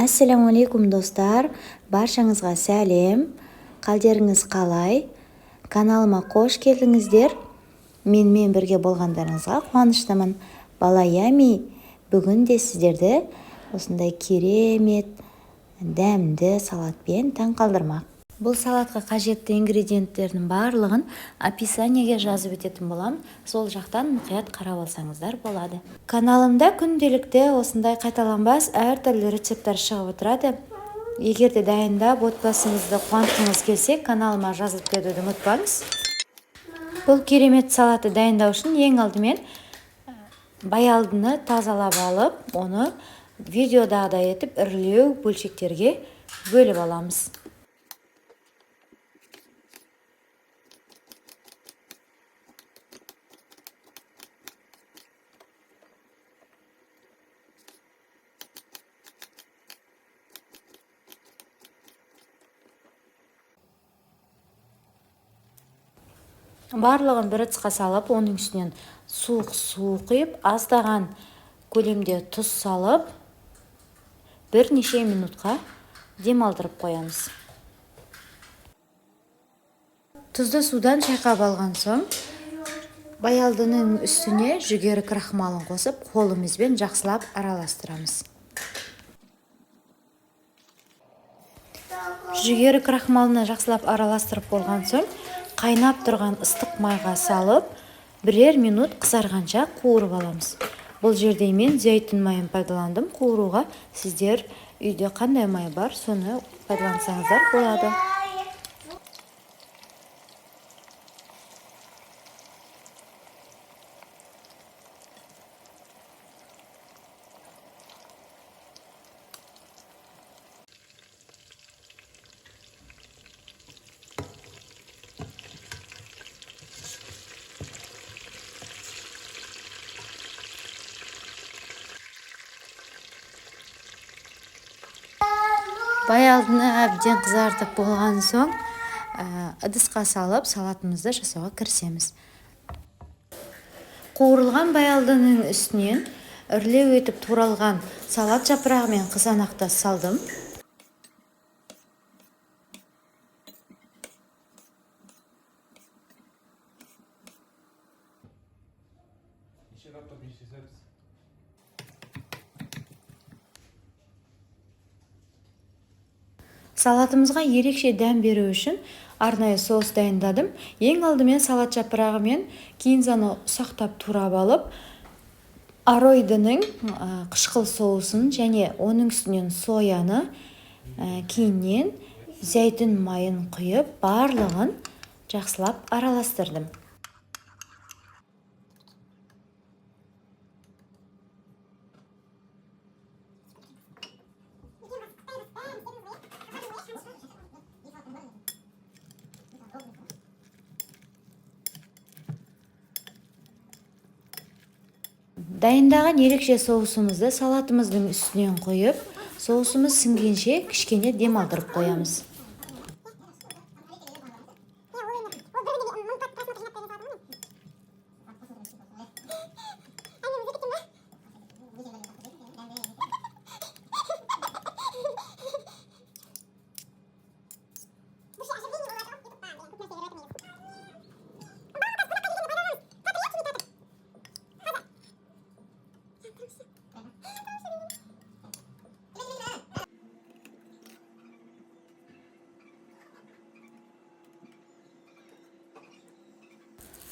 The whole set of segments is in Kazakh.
Assalamu alaikum dostlar. Barşаңызға сәлем. Қалдеріңіз қалай? Каналыма қош келдіңіздер. Менімен бірге болғандарыңызға қуаныштымын. Балаями, бүгін де сіздерді осындай керемет, дәмді салатпен таң қалдырмақ. Бұл салатқа қажетті ингредиенттердің барлығын описаниеге жазып өтетін болам. Сол жақтан мұқият қарап алсаңыздар болады. Каналымда күнделікті осындай қайталанбас әртүрлі рецепттер шығып отырады. Егер де дайындап отбасыңызды қуантқыңыз келсе, каналыма жазылып кетуді ұмытпаңыз. Бұл керемет салатты дайындау үшін ең алдымен баялдыны тазалап алып, оны видеодағыдай етіп ірілеу бөлшектерге бөліп аламыз. Барлығын бір ыдысқа салып, оның үстінен суық су құйып, аздаған көлемде тұз салып, бірнеше минутқа демалдырып қоямыз. Тұзды судан шайқап алған соң, баялдының үстіне жүгері крахмалын қосып, қолымызбен жақсылап араластырамыз. Жүгері крахмалына жақсылап араластырып болған соң, қайнап тұрған ыстық майға салып, бірер минут қызарғанша қуырып аламыз. Бұл жерде мен зәйтүн майын пайдаландым. Қуыруға сіздер үйде қандай май бар, соны пайдалансаңыздар болады. Баялдыны әбден қызартып болған соң, ыдысқа салып, салатымызды жасауға кірісеміз. Қуырылған баялдының үстінен үрлеу етіп туралған салат жапырағы мен қызанақты салдым. Салатымызға ерекше дәм беру үшін арнайы соус дайындадым. Ең алдымен салат жапырағы мен кинзаны ұсақтап турап алып, аройдының қышқыл соусын және оның үстінен сояны, кейіннен зәйтүн майын құйып, барлығын жақсылап араластырдым. Дайындаған ерекше соусымызды салатымыздың үстінен қойып, соусымыз сіңгенше кішкене демалдырып қоямыз.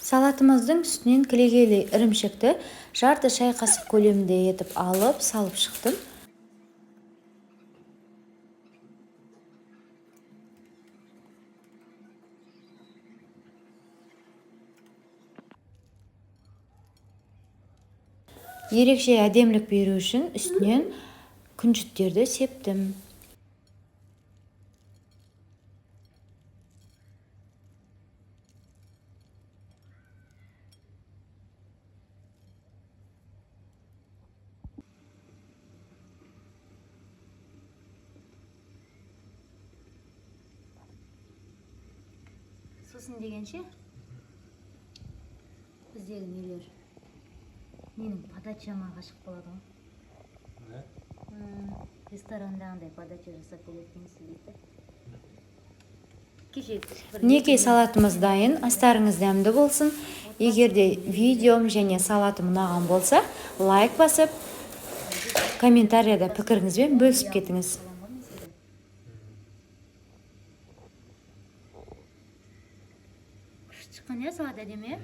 Салатымыздың үстінен кілегейлі ірімшікті жарты шай қасық көлемінде етіп алып, салып шықтым. Ерекше әдемілік беру үшін үстінен күнжіттерді септім. Сосын дегенше, біздегі нелер менің подачама ғашық болады ғой. Restorandағындай подача жасап беретінсіз дейді. Кеше Мінекей салатымыз дайын, астарыңыз дәмді болсын. Егер де видеом және салатым ұнаған болса, лайк басып, комментарияда пікіріңізбен бөлісіп кетіңіз. шыққан салат әдемі.